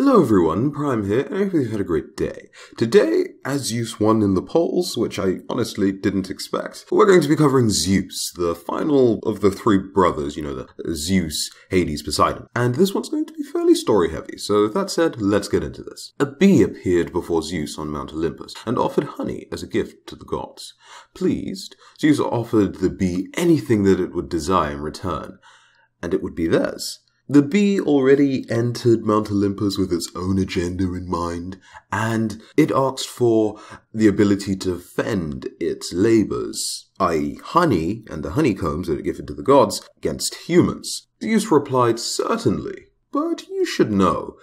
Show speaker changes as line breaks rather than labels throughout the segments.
Hello everyone, Prime here, and I hope you've had a great day. Today, as Zeus won in the polls, which I honestly didn't expect, we're going to be covering Zeus, the final of the three brothers, the Zeus, Hades, Poseidon. And this one's going to be fairly story-heavy, so with that said, let's get into this. A bee appeared before Zeus on Mount Olympus, and offered honey as a gift to the gods. Pleased, Zeus offered the bee anything that it would desire in return, and it would be theirs. The bee already entered Mount Olympus with its own agenda in mind, and it asked for the ability to fend its labors, i.e. honey and the honeycombs that it given to the gods, against humans. Zeus replied, "Certainly, but you should know,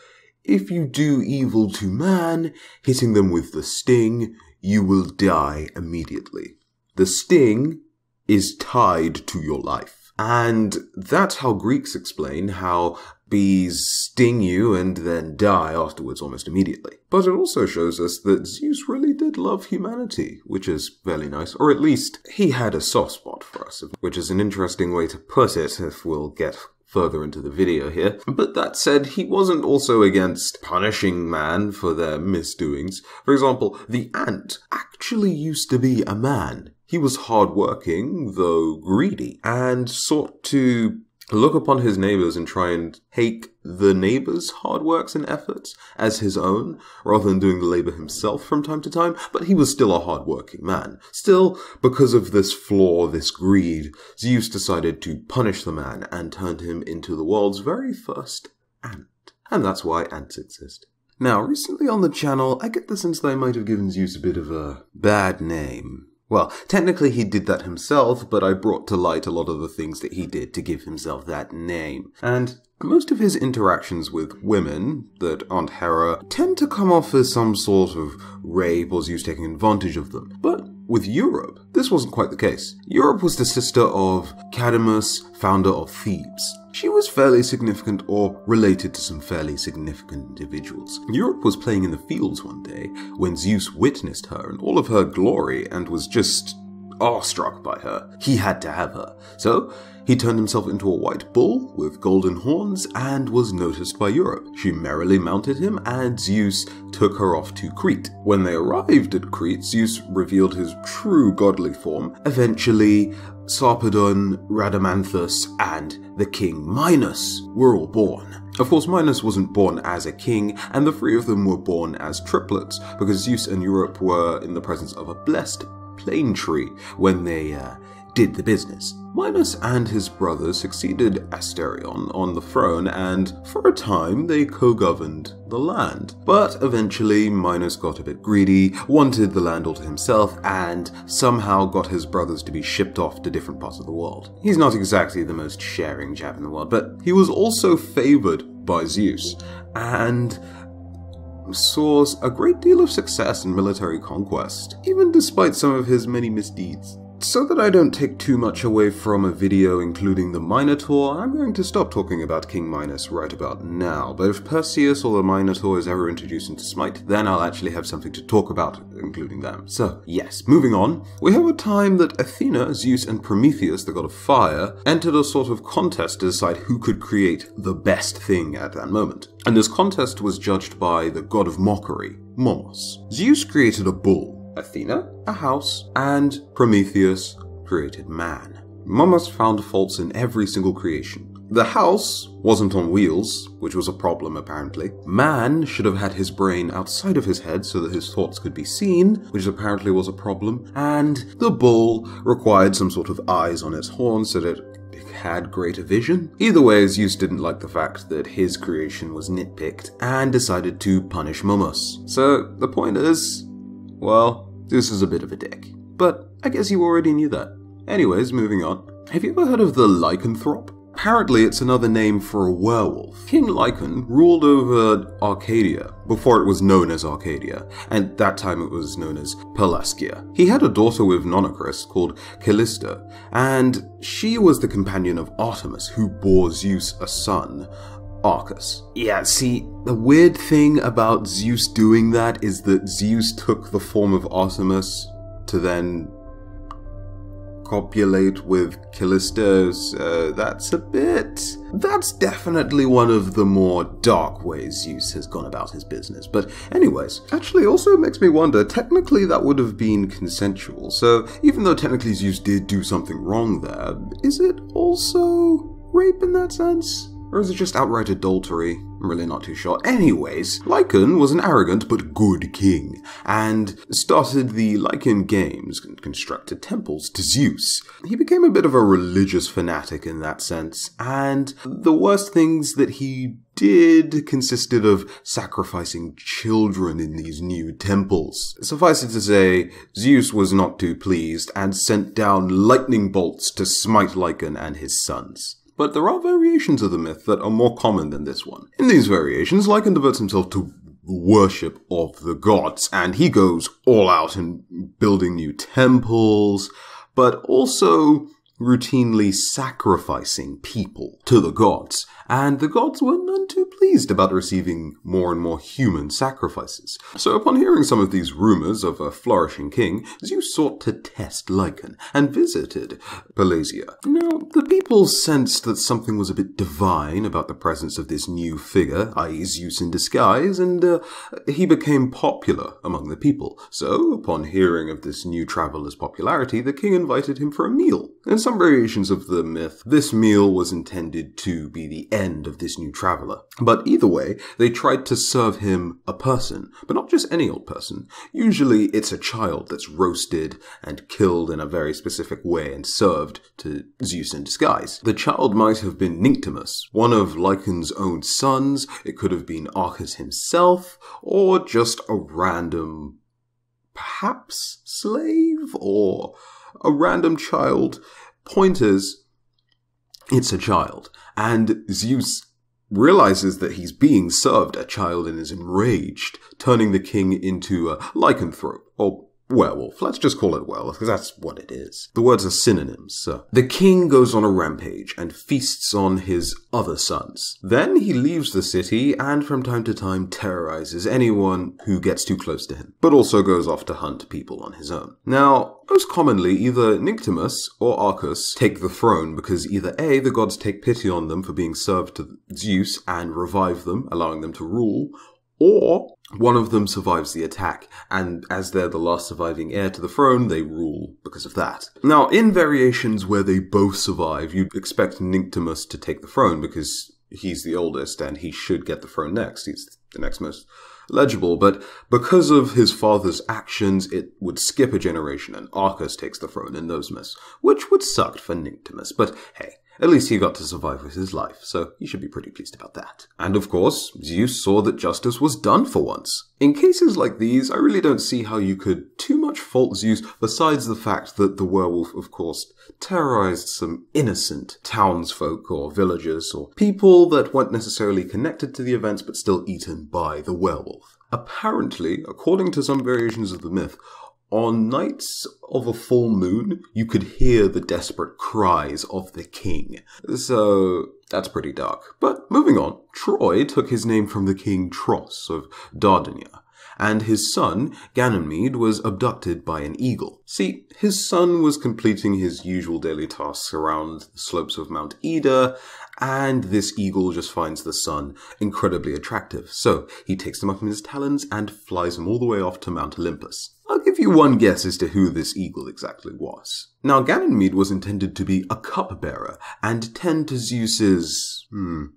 if you do evil to man, hitting them with the sting, you will die immediately. The sting is tied to your life." And that's how Greeks explain how bees sting you and then die afterwards almost immediately. But it also shows us that Zeus really did love humanity, which is fairly nice, or at least he had a soft spot for us, which is an interesting way to put it if we'll get further into the video here. But that said, he wasn't also against punishing man for their misdoings. For example, the ant actually used to be a man. He was hard-working, though greedy, and sought to look upon his neighbors and try and take the neighbors' hard works and efforts as his own, rather than doing the labor himself from time to time, but he was still a hard-working man. Still, because of this flaw, this greed, Zeus decided to punish the man and turned him into the world's very first ant. And that's why ants exist. Now, recently on the channel, I get the sense that I might have given Zeus a bit of a bad name. Well, technically he did that himself, but I brought to light a lot of the things that he did to give himself that name. And most of his interactions with women that aren't Hera tend to come off as some sort of rape or Zeus taking advantage of them. But with Europe, this wasn't quite the case. Europe was the sister of Cadmus, founder of Thebes. She was fairly significant or related to some fairly significant individuals. Europe was playing in the fields one day when Zeus witnessed her in all of her glory and was just awestruck by her. He had to have her. So he turned himself into a white bull with golden horns and was noticed by Europe. She merrily mounted him and Zeus took her off to Crete. When they arrived at Crete, Zeus revealed his true godly form. Eventually, Sarpedon, Rhadamanthus, and the king Minos were all born. Of course, Minos wasn't born as a king, and the three of them were born as triplets, because Zeus and Europe were in the presence of a blessed plane tree when they did the business. Minos and his brother succeeded Asterion on the throne, and for a time they co-governed the land. But eventually Minos got a bit greedy, wanted the land all to himself, and somehow got his brothers to be shipped off to different parts of the world. He's not exactly the most sharing chap in the world, but he was also favored by Zeus, and saw a great deal of success in military conquest, even despite some of his many misdeeds. So that I don't take too much away from a video including the Minotaur, I'm going to stop talking about King Minos right about now, but if Perseus or the Minotaur is ever introduced into Smite, then I'll actually have something to talk about, including them. So, yes, moving on, we have a time that Athena, Zeus, and Prometheus, the god of fire, entered a sort of contest to decide who could create the best thing at that moment. And this contest was judged by the god of mockery, Momus. Zeus created a bull, Athena a house, and Prometheus created man. Momus found faults in every single creation. The house wasn't on wheels, which was a problem apparently. Man should have had his brain outside of his head so that his thoughts could be seen, which apparently was a problem. And the bull required some sort of eyes on its horns so that it had greater vision. Either way, Zeus didn't like the fact that his creation was nitpicked and decided to punish Momus. So the point is, well, Zeus is a bit of a dick. But I guess you already knew that. Anyways, moving on. Have you ever heard of the lycanthrope? Apparently it's another name for a werewolf. King Lycan ruled over Arcadia, before it was known as Arcadia, and that time it was known as Pelasgia. He had a daughter with Nonocris called Callista, and she was the companion of Artemis, who bore Zeus a son, Arcus. Yeah, see, the weird thing about Zeus doing that is that Zeus took the form of Artemis to then copulate with Callistos, that's definitely one of the more dark ways Zeus has gone about his business. But anyways, actually also makes me wonder, technically that would have been consensual, so even though technically Zeus did do something wrong there, is it also rape in that sense? Or is it just outright adultery? I'm really not too sure. Anyways, Lycan was an arrogant but good king, and started the Lycan Games and constructed temples to Zeus. He became a bit of a religious fanatic in that sense, and the worst things that he did consisted of sacrificing children in these new temples. Suffice it to say, Zeus was not too pleased and sent down lightning bolts to smite Lycan and his sons. But there are variations of the myth that are more common than this one. In these variations, Lycan devotes himself to worship of the gods, and he goes all out in building new temples, but also routinely sacrificing people to the gods, and the gods were none too pleased about receiving more and more human sacrifices. So upon hearing some of these rumors of a flourishing king, Zeus sought to test Lycan and visited Pelasgia. Now, the people sensed that something was a bit divine about the presence of this new figure, i.e. Zeus in disguise, and he became popular among the people. So, upon hearing of this new traveler's popularity, the king invited him for a meal. In some variations of the myth, this meal was intended to be the end of this new traveler. But either way, they tried to serve him a person, but not just any old person. Usually it's a child that's roasted and killed in a very specific way and served to Zeus in disguise. The child might have been Nyctimus, one of Lycan's own sons. It could have been Arcas himself, or just a random, perhaps slave, or a random child. Point is, it's a child, and Zeus realizes that he's being served a child and is enraged, turning the king into a lycanthrope, or werewolf. Let's just call it werewolf, because that's what it is. The words are synonyms, so. The king goes on a rampage and feasts on his other sons. Then he leaves the city and from time to time terrorizes anyone who gets too close to him, but also goes off to hunt people on his own. Now, most commonly, either Nyctimus or Arcas take the throne because either A, the gods take pity on them for being served to Zeus and revive them, allowing them to rule, or one of them survives the attack, and as they're the last surviving heir to the throne, they rule because of that. Now, in variations where they both survive, you'd expect Nyctimus to take the throne because he's the oldest and he should get the throne next. He's the next most legible, but because of his father's actions, it would skip a generation and Arcas takes the throne in those myths, which would suck for Nyctimus, but hey. At least he got to survive with his life, so he should be pretty pleased about that. And of course, Zeus saw that justice was done for once. In cases like these, I really don't see how you could too much fault Zeus, besides the fact that the werewolf, of course, terrorized some innocent townsfolk or villagers or people that weren't necessarily connected to the events but still eaten by the werewolf. Apparently, according to some variations of the myth, on nights of a full moon, you could hear the desperate cries of the king. So, that's pretty dark. But moving on, Troy took his name from the king Tros of Dardania, and his son, Ganymede, was abducted by an eagle. See, his son was completing his usual daily tasks around the slopes of Mount Ida, and this eagle just finds the son incredibly attractive. So, he takes him up in his talons and flies him all the way off to Mount Olympus. I'll give you one guess as to who this eagle exactly was. Now, Ganymede was intended to be a cupbearer and tend to Zeus's,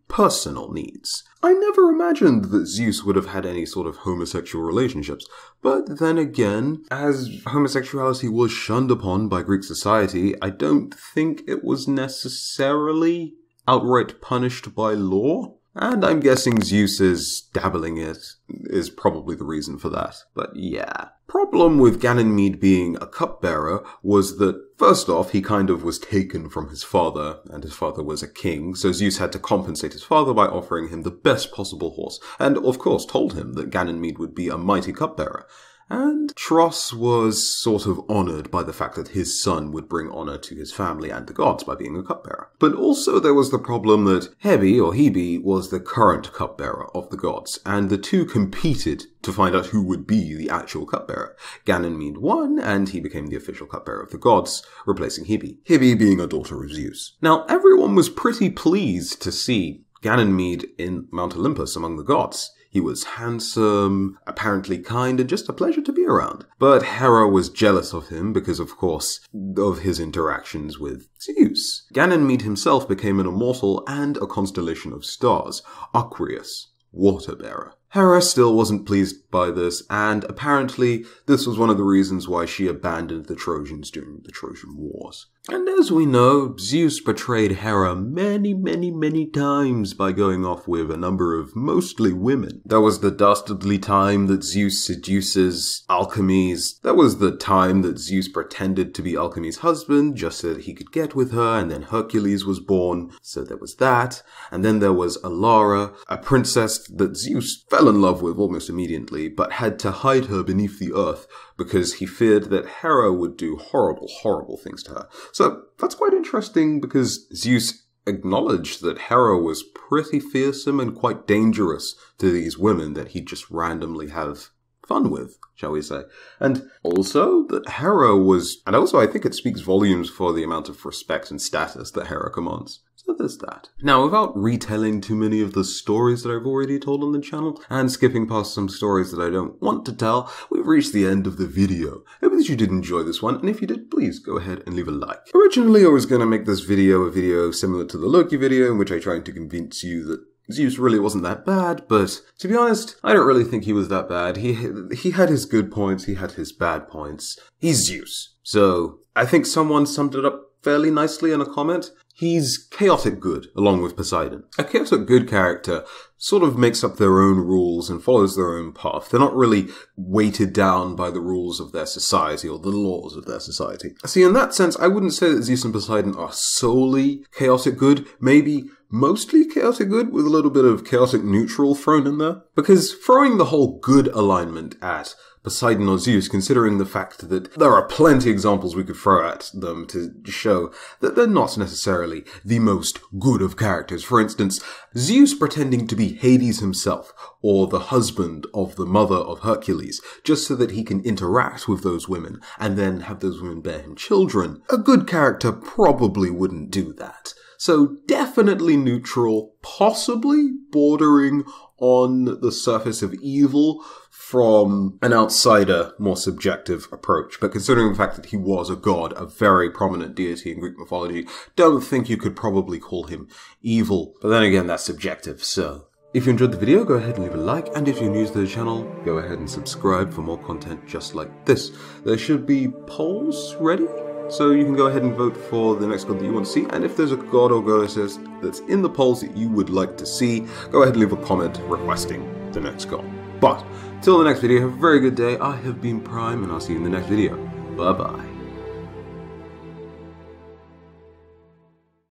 personal needs. I never imagined that Zeus would have had any sort of homosexual relationships, but then again, as homosexuality was shunned upon by Greek society, I don't think it was necessarily outright punished by law. And I'm guessing Zeus's dabbling it is probably the reason for that. But yeah. Problem with Ganymede being a cupbearer was that, first off, he kind of was taken from his father, and his father was a king, so Zeus had to compensate his father by offering him the best possible horse, and of course told him that Ganymede would be a mighty cupbearer. And Tros was sort of honoured by the fact that his son would bring honour to his family and the gods by being a cupbearer. But also there was the problem that Hebe was the current cupbearer of the gods, and the two competed to find out who would be the actual cupbearer. Ganymede won, and he became the official cupbearer of the gods, replacing Hebe. Hebe being a daughter of Zeus. Now, everyone was pretty pleased to see Ganymede in Mount Olympus among the gods. He was handsome, apparently kind, and just a pleasure to be around. But Hera was jealous of him because, of course, of his interactions with Zeus. Ganymede himself became an immortal and a constellation of stars, Aquarius, water-bearer. Hera still wasn't pleased by this, and apparently this was one of the reasons why she abandoned the Trojans during the Trojan Wars. And as we know, Zeus betrayed Hera many times by going off with a number of mostly women. There was the dastardly time that Zeus seduces Alchemes. There was the time that Zeus pretended to be Alchemes' husband just so that he could get with her, and then Hercules was born, so there was that. And then there was Alara, a princess that Zeus fell in love with almost immediately, but had to hide her beneath the earth because he feared that Hera would do horrible things to her. So that's quite interesting because Zeus acknowledged that Hera was pretty fearsome and quite dangerous to these women that he'd just randomly have fun with, shall we say. And also that Hera was, and also I think it speaks volumes for the amount of respect and status that Hera commands. So there's that. Now, without retelling too many of the stories that I've already told on the channel, and skipping past some stories that I don't want to tell, we've reached the end of the video. I hope that you did enjoy this one, and if you did, please go ahead and leave a like. Originally, I was going to make this video a video similar to the Loki video, in which I tried to convince you that Zeus really wasn't that bad, but to be honest, I don't really think he was that bad. He had his good points, he had his bad points. He's Zeus. So, I think someone summed it up fairly nicely in a comment. He's chaotic good, along with Poseidon. A chaotic good character sort of makes up their own rules and follows their own path. They're not really weighted down by the rules of their society or the laws of their society. See, in that sense, I wouldn't say that Zeus and Poseidon are solely chaotic good, maybe mostly chaotic good with a little bit of chaotic neutral thrown in there. Because throwing the whole good alignment at Poseidon or Zeus, considering the fact that there are plenty of examples we could throw at them to show that they're not necessarily the most good of characters. For instance, Zeus pretending to be Hades himself, or the husband of the mother of Hercules, just so that he can interact with those women, and then have those women bear him children. A good character probably wouldn't do that. So definitely neutral, possibly bordering on the surface of evil from an outsider, more subjective approach. But considering the fact that he was a god, a very prominent deity in Greek mythology, don't think you could probably call him evil. But then again, that's subjective, so. If you enjoyed the video, go ahead and leave a like, and if you're new to the channel, go ahead and subscribe for more content just like this. There should be polls ready, so you can go ahead and vote for the next god that you want to see, and if there's a god or goddess that's in the polls that you would like to see, go ahead and leave a comment requesting the next god. But, till the next video, have a very good day. I have been Prime, and I'll see you in the next video. Bye-bye.